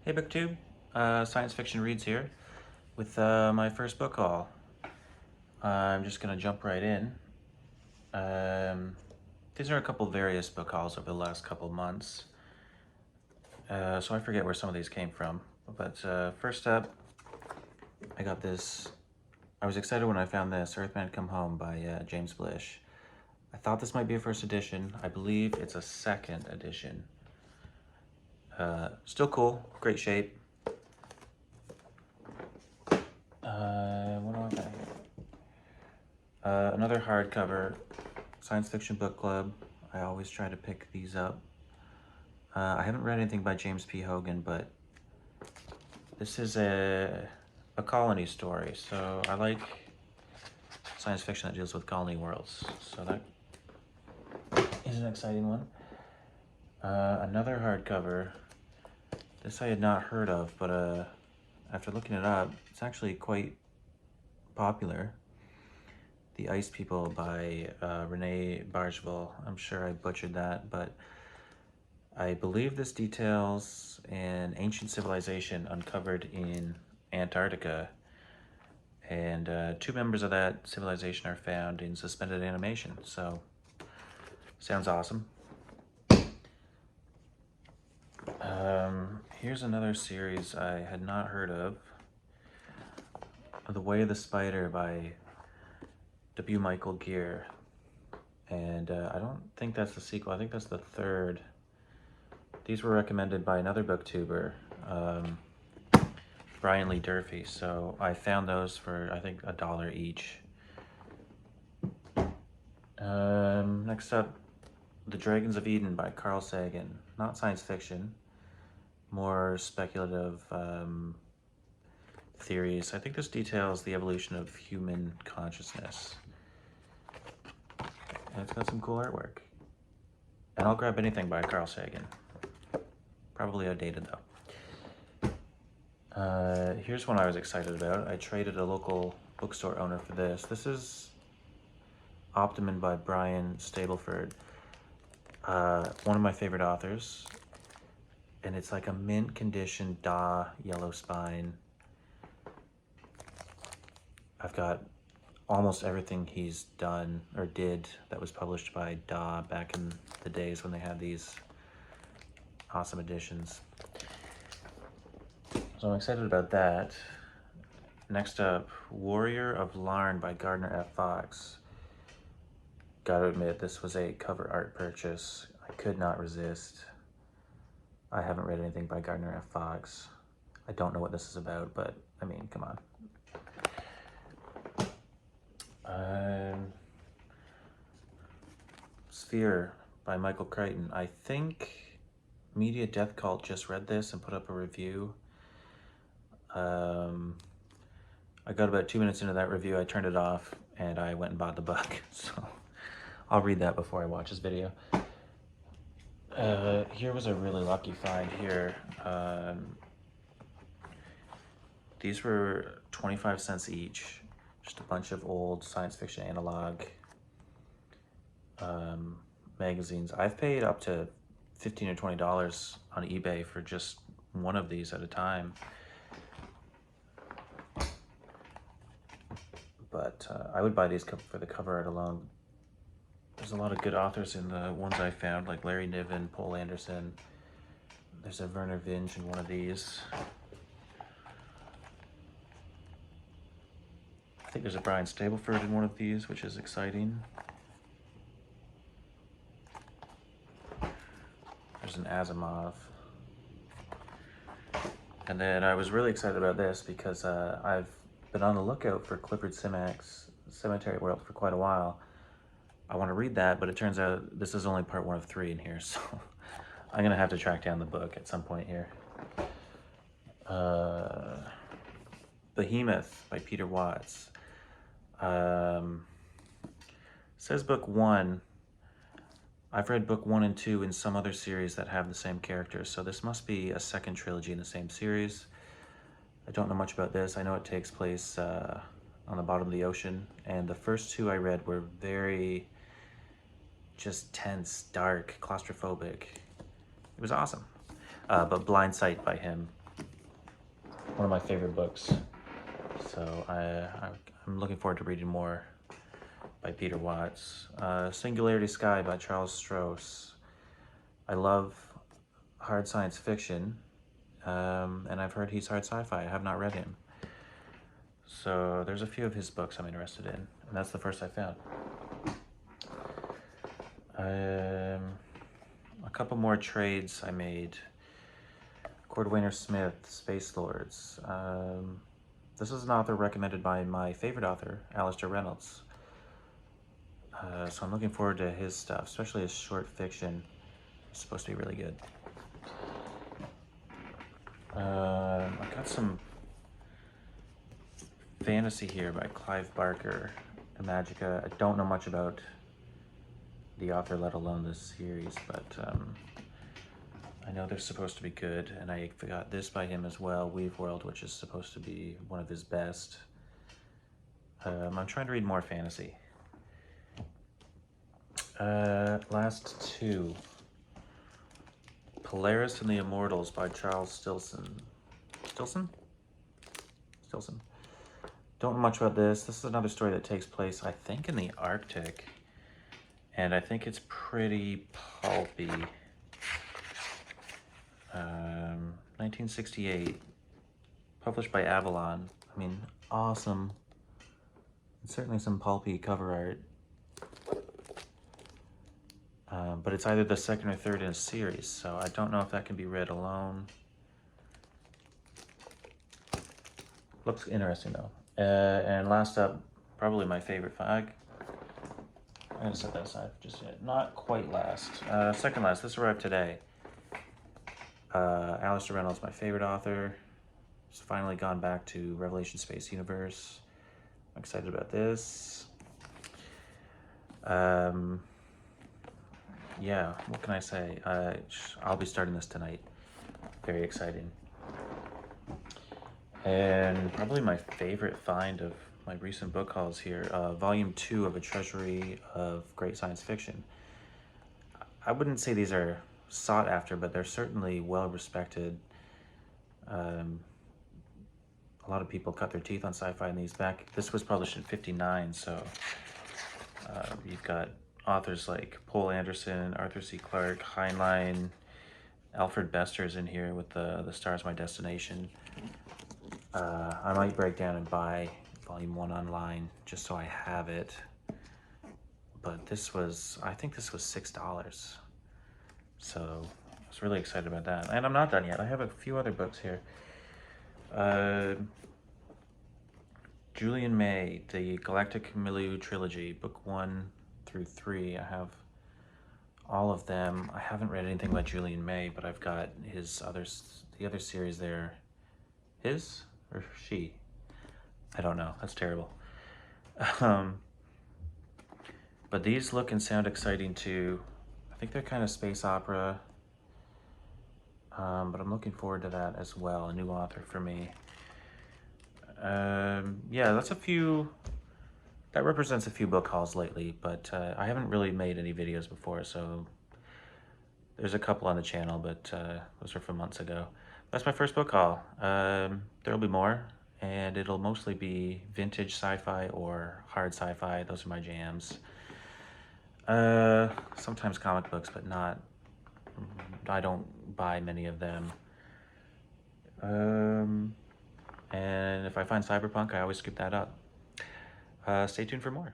Hey BookTube, Science Fiction Reads here with my first book haul. I'm just going to jump right in. These are a couple various book hauls over the last couple months, so I forget where some of these came from. But first up, I got this. I was excited when I found this, Earthman Come Home by James Blish. I thought this might be a first edition. I believe it's a second edition. Still cool, great shape. What do I got here? Another hardcover, Science Fiction Book Club. I always try to pick these up. I haven't read anything by James P. Hogan, but this is a colony story, so I like science fiction that deals with colony worlds, so that is an exciting one. Another hardcover. This I had not heard of, but after looking it up, it's actually quite popular. The Ice People by Renee Bargeville. I'm sure I butchered that, but I believe this details an ancient civilization uncovered in Antarctica, and two members of that civilization are found in suspended animation, so sounds awesome. Here's another series I had not heard of. The Way of the Spider by W. Michael Gear. And I don't think that's the sequel. I think that's the third. These were recommended by another booktuber, Brian Lee Durfee. So I found those for, I think, $1 each. Next up, The Dragons of Eden by Carl Sagan. Not science fiction, more speculative theories. I think this details the evolution of human consciousness. And it's got some cool artwork. And I'll grab anything by Carl Sagan. Probably outdated though. Here's one I was excited about. I traded a local bookstore owner for this. This is Optimum by Brian Stableford. One of my favorite authors. And it's like a mint condition Daw yellow spine. I've got almost everything he's done or did that was published by Daw back in the days when they had these awesome editions. So I'm excited about that. Next up, Warrior of Larn by Gardner F. Fox. Gotta admit, this was a cover art purchase. I could not resist. I haven't read anything by Gardner F. Fox. I don't know what this is about, but I mean, come on. Sphere by Michael Crichton. I think Media Death Cult just read this and put up a review. I got about 2 minutes into that review, I turned it off, and I went and bought the book. So I'll read that before I watch this video. Here was a really lucky find here. These were 25 cents each. Just a bunch of old science fiction analog magazines. I've paid up to $15 or $20 on eBay for just one of these at a time. But I would buy these for the cover art alone. There's a lot of good authors in the ones I found, like Larry Niven, Poul Anderson. There's a Werner Vinge in one of these. I think there's a Brian Stableford in one of these, which is exciting. There's an Asimov. And then I was really excited about this because I've been on the lookout for Clifford Simak's Cemetery World for quite a while. I want to read that, but it turns out this is only part 1 of 3 in here, so I'm going to have to track down the book at some point here. Behemoth by Peter Watts. Says book 1. I've read book 1 and 2 in some other series that have the same characters, so this must be a second trilogy in the same series. I don't know much about this. I know it takes place on the bottom of the ocean, and the first 2 I read were very just tense, dark, claustrophobic. It was awesome. But Blind Sight by him one of my favorite books. So I'm looking forward to reading more by Peter Watts. Singularity Sky by Charles Stross. I love hard science fiction, and I've heard he's hard sci-fi. I have not read him. So there's a few of his books I'm interested in, and that's the first I found. A couple more trades I made. Cordwainer Smith, Space Lords. This is an author recommended by my favorite author, Aleister Reynolds. So I'm looking forward to his stuff, especially his short fiction. It's supposed to be really good. I got some fantasy here by Clive Barker, Magica. I don't know much about the author, let alone this series, but I know they're supposed to be good, and I got this by him as well, Weave World, which is supposed to be one of his best. I'm trying to read more fantasy. Last two. Polaris and the Immortals by Charles Stilson. Stillson? Don't know much about this. This is another story that takes place, I think, in the Arctic. And I think it's pretty pulpy. 1968. Published by Avalon. I mean, awesome. And certainly some pulpy cover art. But it's either the second or third in a series, so I don't know if that can be read alone. Looks interesting though. And last up, probably my favorite find. I'm gonna set that aside just yet. Not quite last. Second last. This arrived today. Aleister Reynolds, my favorite author. He's finally gone back to Revelation Space Universe. I'm excited about this. Yeah, what can I say? I'll be starting this tonight. Very exciting. And probably my favorite find of my recent book hauls here, Volume 2 of a Treasury of Great Science Fiction. I wouldn't say these are sought after, but they're certainly well respected. A lot of people cut their teeth on sci-fi in these back. This was published in '59, so you've got authors like Poul Anderson, Arthur C. Clarke, Heinlein, Alfred Bester's in here with the Stars My Destination. I might break down and buy Volume 1 online just so I have it. But this was, I think this was $6. So I was really excited about that. And I'm not done yet. I have a few other books here. Julian May, the Galactic Milieu Trilogy, Book 1 through 3. I have all of them. I haven't read anything by Julian May, but I've got the other series there. His or she? I don't know. That's terrible. But these look and sound exciting too. I think they're kind of space opera. But I'm looking forward to that as well. A new author for me. Yeah, that's a few. That represents a few book hauls lately, but I haven't really made any videos before, so there's a couple on the channel, but those are from months ago. That's my first book haul. There'll be more, and it'll mostly be vintage sci-fi or hard sci-fi. Those are my jams. Sometimes comic books, but not. I don't buy many of them. And if I find cyberpunk, I always scoop that up. Stay tuned for more.